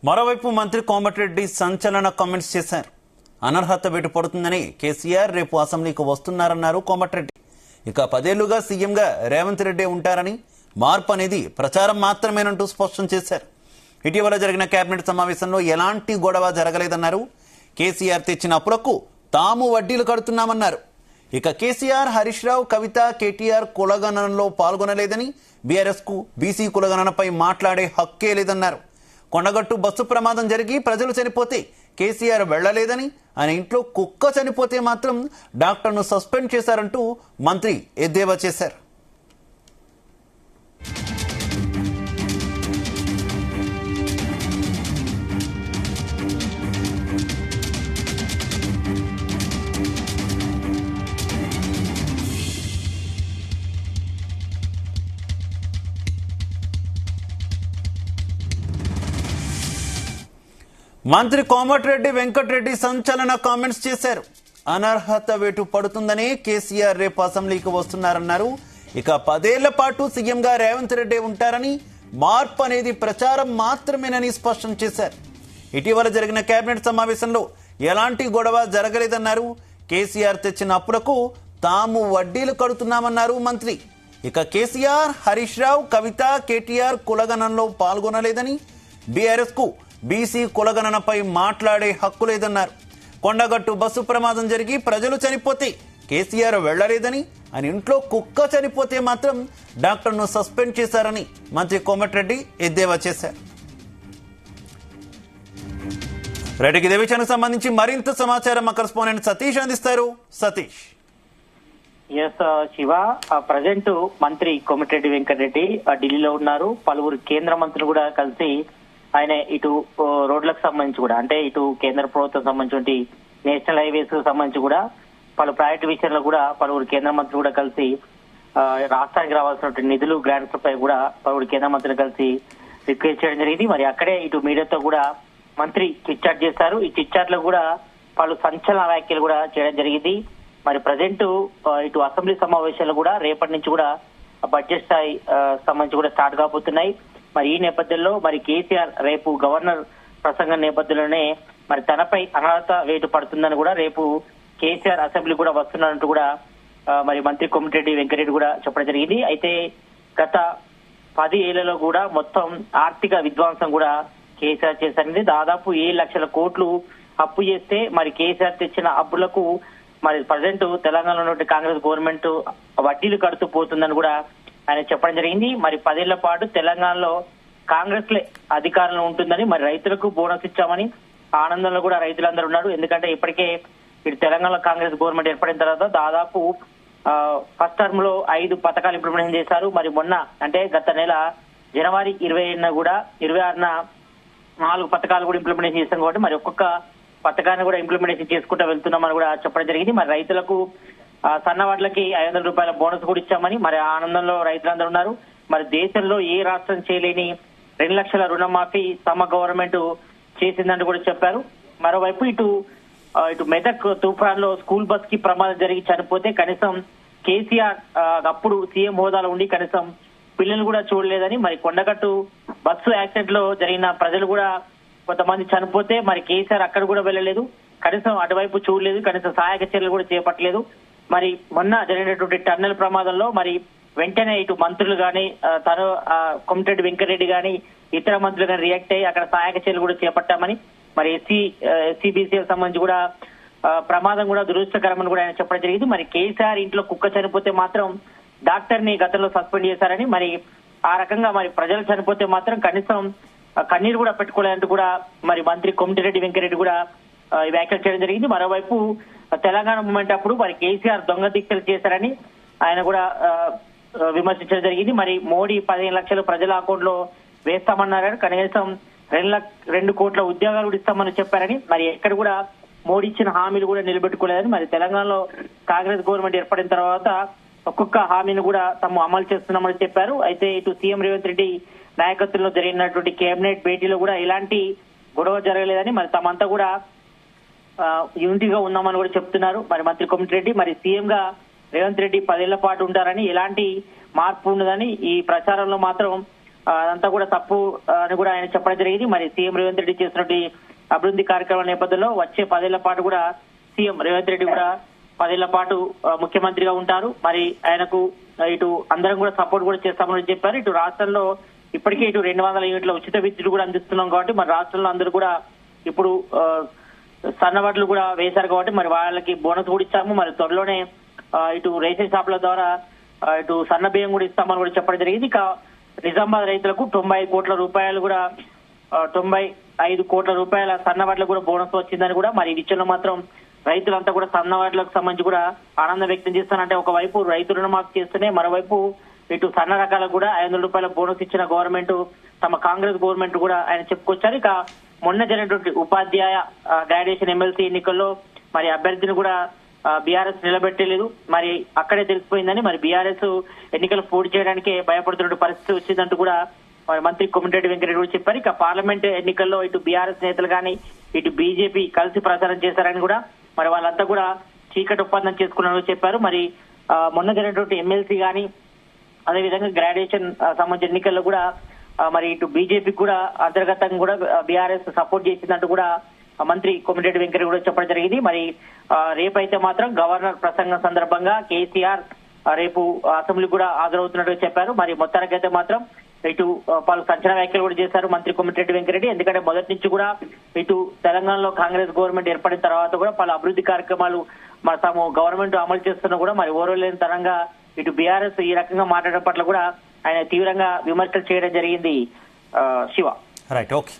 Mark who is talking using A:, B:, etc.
A: మరోవైపు మంత్రి కోమటిరెడ్డి సంచలన కామెంట్స్ చేశారు. అనర్హత వేటు పడుతుందని కేసీఆర్ రేపు అసెంబ్లీకి వస్తున్నారన్నారు కోమటిరెడ్డి. ఇక 10 ఏళ్లుగా సీఎంగా రేవంత్ రెడ్డి ఉంటారని, మార్పు అనేది ప్రచారం మాత్రమేనంటూ స్పష్టం చేశారు. ఇటీవల జరిగిన కేబినెట్ సమావేశంలో ఎలాంటి గొడవ జరగలేదన్నారు. కేసీఆర్ తెచ్చిన అప్పులకు తాము వడ్డీలు కడుతున్నామన్నారు. ఇక కేసీఆర్, హరీష్ రావు, కవిత, కేటీఆర్ కులగణనలో పాల్గొనలేదని, బీఆర్ఎస్ కు బీసీ కులగణనపై మాట్లాడే హక్కే లేదన్నారు. కొండగట్టు బస్సు ప్రమాదం జరిగి ప్రజలు చనిపోతే కేసీఆర్ వెళ్లలేదని, ఆయన ఇంట్లో కుక్క చనిపోతే మాత్రం డాక్టర్ను సస్పెండ్ చేశారంటూ మంత్రి ఎద్దేవా చేశారు. మంత్రి కోమటిరెడ్డి వెంకటరెడ్డి సంచలన కామెంట్స్ చేశారు. అనర్హత వేటు పడుతుందని కేసీఆర్ రేపు అసెంబ్లీకి వస్తున్నారన్నారు. ఇక 10 ఏళ్ల పాటు సీఎంగా రేవంత్ రెడ్డి ఉంటారని, మార్పు అనేది ప్రచారం మాత్రమేనని స్పష్టం చేశారు. ఇటీవల జరిగిన కేబినెట్ సమావేశంలో ఎలాంటి గొడవ జరగలేదన్నారు. కేసీఆర్ తెచ్చిన అప్పులకు తాము వడ్డీలు కడుతున్నామన్నారు మంత్రి. ఇక కేసీఆర్, హరీష్ రావు, కవిత, కేటీఆర్ కులగణనలో పాల్గొనలేదని, బీఆర్ఎస్ కు బీసీ కులగణనపై మాట్లాడే హక్కు లేదన్నారు. కొండగట్టు బస్సు ప్రమాదం జరిగి ప్రజలు చనిపోతే కేసీఆర్ వెళ్లలేదని, ఆయన ఇంట్లో కుక్క చనిపోతే మాత్రం డాక్టర్ను సస్పెండ్ చేశారని మంత్రి కోమటిరెడ్డి ఎద్దేవా చేశారు. రైట్, ఇదే విషయానికి సంబంధించి మరింత సమాచారం మా కరెస్పాండెంట్ సతీష్ అందిస్తారు. సతీష్.
B: శివ, ప్రజెంట్ మంత్రి కోమటిరెడ్డి వెంకటరెడ్డి ఢిల్లీలో ఉన్నారు. పలువురు కేంద్ర మంత్రులు కూడా కలిసి ఆయన ఇటు రోడ్లకు సంబంధించి కూడా, అంటే ఇటు కేంద్ర ప్రభుత్వం సంబంధించి నేషనల్ హైవేస్ కు సంబంధించి కూడా పలు ప్రాజెక్టు విషయంలో కూడా పలువురు కేంద్ర మంత్రులు కూడా కలిసి రాష్ట్రానికి రావాల్సినటువంటి నిధులు, గ్రాంట్స్ పై కూడా పలువురు కేంద్ర మంత్రులు కలిసి రిక్వెస్ట్ చేయడం జరిగింది. మరి అక్కడే ఇటు మీడియాతో కూడా మంత్రి చిట్ చాట్ చేశారు. ఈ చిట్ చాట్ లో కూడా పలు సంచలన వ్యాఖ్యలు కూడా చేయడం జరిగింది. మరి ప్రజెంట్ ఇటు అసెంబ్లీ సమావేశాలు కూడా రేపటి నుంచి కూడా బడ్జెట్ స్థాయి సంబంధించి కూడా స్టార్ట్ కాబోతున్నాయి. మరి ఈ నేపథ్యంలో మరి కేసీఆర్ రేపు గవర్నర్ ప్రసంగం నేపథ్యంలోనే మరి తనపై అనర్హత వేటు పడుతుందని కూడా రేపు కేసీఆర్ అసెంబ్లీ కూడా వస్తున్నట్టు కూడా మరి మంత్రి కోమటిరెడ్డి వెంకటరెడ్డి కూడా చెప్పడం జరిగింది. అయితే గత 10 ఏళ్లలో కూడా మొత్తం ఆర్థిక విధ్వంసం కూడా కేసీఆర్ చేశారని, దాదాపు 7 లక్షల కోట్లు అప్పు చేస్తే మరి కేసీఆర్ తెచ్చిన అప్పులకు మరి ప్రజెంట్ తెలంగాణలో ఉన్నటువంటి కాంగ్రెస్ గవర్నమెంట్ వడ్డీలు కడుతూ పోతుందని కూడా ఆయన చెప్పడం జరిగింది. మరి 10 ఏళ్ల పాటు తెలంగాణలో కాంగ్రెస్ అధికారంలో ఉంటుందని, మరి రైతులకు బోనస్ ఇచ్చామని ఆనందంలో కూడా రైతులందరూ ఉన్నారు. ఎందుకంటే ఇప్పటికే ఇటు తెలంగాణలో కాంగ్రెస్ గవర్నమెంట్ ఏర్పడిన తర్వాత దాదాపు ఫస్ట్ టర్మ్ లో 5 పథకాలు ఇంప్లిమెంటేషన్ చేశారు. మరి మొన్న అంటే గత నెల జనవరి 26న కూడా 26న 4 పథకాలు కూడా ఇంప్లిమెంటేషన్ చేశాం. కాబట్టి మరి ఒక్కొక్క పథకాన్ని కూడా ఇంప్లిమెంటేషన్ చేసుకుంటూ వెళ్తున్నామని కూడా చెప్పడం జరిగింది. మరి రైతులకు సన్నవాట్లకి 500 రూపాయల బోనస్ కూడా ఇచ్చామని మరి ఆనందంలో రైతులందరూ ఉన్నారు. మరి దేశంలో ఏ రాష్ట్రం చేయలేని 2 లక్షల రుణమాఫీ తమ గవర్నమెంట్ చేసిందని కూడా చెప్పారు. మరోవైపు ఇటు మెదక్ తుఫాన్ లో స్కూల్ బస్ కి ప్రమాదం జరిగి చనిపోతే కనీసం కేసీఆర్ అప్పుడు సీఎం హోదాలో ఉండి కనీసం పిల్లలు కూడా చూడలేదని, మరి కొండగట్టు బస్సు యాక్సిడెంట్ లో జరిగిన ప్రజలు కూడా కొంతమంది చనిపోతే మరి కేసీఆర్ అక్కడ కూడా వెళ్ళలేదు, కనీసం అటువైపు చూడలేదు, కనీసం సహాయక చర్యలు కూడా చేపట్టలేదు. మరి మొన్న జరిగినటువంటి టన్నెల్ ప్రమాదంలో మరి వెంటనే ఇటు మంత్రులు గాని తను కోమటిరెడ్డి వెంకటరెడ్డి గాని ఇతర మంత్రులు గాని రియాక్ట్ అయ్యి అక్కడ సహాయక చర్యలు కూడా చేపట్టామని, మరి ఎస్సీబీసీకి సంబంధించి కూడా ప్రమాదం కూడా దురదృష్టకరమని కూడా ఆయన చెప్పడం జరిగింది. మరి కేసీఆర్ ఇంట్లో కుక్క చనిపోతే మాత్రం డాక్టర్ ని గతంలో సస్పెండ్ చేశారని, మరి ఆ రకంగా మరి ప్రజలు చనిపోతే మాత్రం కనీసం కన్నీరు కూడా పెట్టుకోలేదంటూ కూడా మరి మంత్రి కోమటిరెడ్డి వెంకటరెడ్డి కూడా వ్యాఖ్యలు చేయడం జరిగింది. మరోవైపు తెలంగాణ మూమెంట్ అప్పుడు మరి కేసీఆర్ దొంగ దీక్షలు చేశారని ఆయన కూడా విమర్శించడం జరిగింది. మరి మోడీ 15 లక్షలు ప్రజల అకౌంట్ లో వేస్తామన్నారు, కనీసం 2 కోట్ల ఉద్యోగాలు కూడా ఇస్తామని చెప్పారని, మరి ఎక్కడ కూడా మోడీ ఇచ్చిన హామీలు కూడా నిలబెట్టుకోలేదని, మరి తెలంగాణలో కాంగ్రెస్ గవర్నమెంట్ ఏర్పడిన తర్వాత ఒక్కొక్క హామీని కూడా తాము అమలు చేస్తున్నామని చెప్పారు. అయితే ఇటు సీఎం రేవంత్ రెడ్డి నాయకత్వంలో జరిగినటువంటి కేబినెట్ భేటీలో కూడా ఎలాంటి గొడవ జరగలేదని, మరి తమంతా కూడా యూనిటీగా ఉన్నామని కూడా చెప్తున్నారు మరి మంత్రి కోమటిరెడ్డి. మరి సీఎం గా రేవంత్ రెడ్డి 10 ఏళ్ల పాటు ఉంటారని, ఎలాంటి మార్పు ఉండదని ఈ ప్రచారంలో మాత్రం అదంతా కూడా తప్పు అని కూడా ఆయన చెప్పడం జరిగింది. మరి సీఎం రేవంత్ రెడ్డి చేసినటువంటి అభివృద్ధి కార్యక్రమాల నేపథ్యంలో వచ్చే 10 ఏళ్ల పాటు కూడా సీఎం రేవంత్ రెడ్డి కూడా 10 ఏళ్ల పాటు ముఖ్యమంత్రిగా ఉంటారు. మరి ఆయనకు ఇటు అందరం కూడా సపోర్ట్ కూడా చేస్తామని చెప్పారు. ఇటు రాష్ట్రంలో ఇప్పటికే ఇటు 200 యూనిట్ల ఉచిత విద్యుత్ కూడా అందిస్తున్నాం కాబట్టి మరి రాష్ట్రంలో అందరూ కూడా ఇప్పుడు సన్నవడ్లు కూడా వేశారు కాబట్టి మరి వాళ్ళకి బోనస్ కూడా ఇచ్చాము. మరి త్వరలోనే ఇటు రేషన్ షాపుల ద్వారా ఇటు సన్న బియ్యం కూడా ఇస్తామని కూడా చెప్పడం జరిగింది. ఇక నిజామాబాద్ రైతులకు 95 కోట్ల రూపాయలు కూడా 95 కోట్ల రూపాయల సన్నవడ్లకు కూడా బోనస్ వచ్చిందని కూడా మరి ఈ విషయంలో మాత్రం రైతులంతా కూడా సన్నవడ్లకు సంబంధించి కూడా ఆనందం వ్యక్తం చేస్తానంటే ఒకవైపు రైతు రుణమాఫీ చేస్తూనే మరోవైపు ఇటు సన్న రకాలకు కూడా 500 రూపాయల బోనస్ ఇచ్చిన గవర్నమెంట్ తమ కాంగ్రెస్ గవర్నమెంట్ కూడా ఆయన చెప్పుకొచ్చారు. ఇక మొన్న జరిగినటువంటి ఉపాధ్యాయ గ్రాడ్యుయేషన్ ఎమ్మెల్సీ ఎన్నికల్లో మరి అభ్యర్థిని కూడా బీఆర్ఎస్ నిలబెట్టలేదు. మరి అక్కడే తెలిసిపోయిందని మరి బీఆర్ఎస్ ఎన్నికలు పోటీ చేయడానికే భయపడుతున్న పరిస్థితి వచ్చిందంటూ కూడా మరి మంత్రి కోమటిరెడ్డి వెంకటరెడ్డి కూడా చెప్పారు. ఇక పార్లమెంట్ ఎన్నికల్లో ఇటు బీఆర్ఎస్ నేతలు కానీ ఇటు బీజేపీ కలిసి ప్రచారం చేశారని కూడా మరి వాళ్ళంతా కూడా చీకటి ఒప్పందం చేసుకున్నారని చెప్పారు. మరి మొన్న జరిగినటువంటి ఎమ్మెల్సీ కానీ అదేవిధంగా గ్రాడ్యుయేషన్ సంబంధించిన ఎన్నికల్లో కూడా మరి ఇటు బీజేపీకి కూడా అంతర్గతంగా కూడా బీఆర్ఎస్ సపోర్ట్ చేసిందంటూ కూడా మంత్రి కోమటిరెడ్డి వెంకటరెడ్డి కూడా చెప్పడం జరిగింది. మరి రేపైతే మాత్రం గవర్నర్ ప్రసంగం సందర్భంగా కేసీఆర్ రేపు అసెంబ్లీ కూడా హాజరవుతున్నట్టుగా చెప్పారు. మరి మొత్తానికైతే మాత్రం ఇటు పలు సంచలన వ్యాఖ్యలు కూడా చేశారు మంత్రి కోమటిరెడ్డి వెంకటరెడ్డి. ఎందుకంటే మొదటి నుంచి కూడా ఇటు తెలంగాణలో కాంగ్రెస్ గవర్నమెంట్ ఏర్పడిన తర్వాత కూడా పలు అభివృద్ధి కార్యక్రమాలు మరి తాము గవర్నమెంట్ అమలు చేస్తున్నా కూడా మరి ఓర్వలేని తరంగా ఇటు బీఆర్ఎస్ ఈ రకంగా మాట్లాడడం పట్ల కూడా ఆయన తీవ్రంగా విమర్శలు చేయడం జరిగింది. శివ.
A: Right, okay.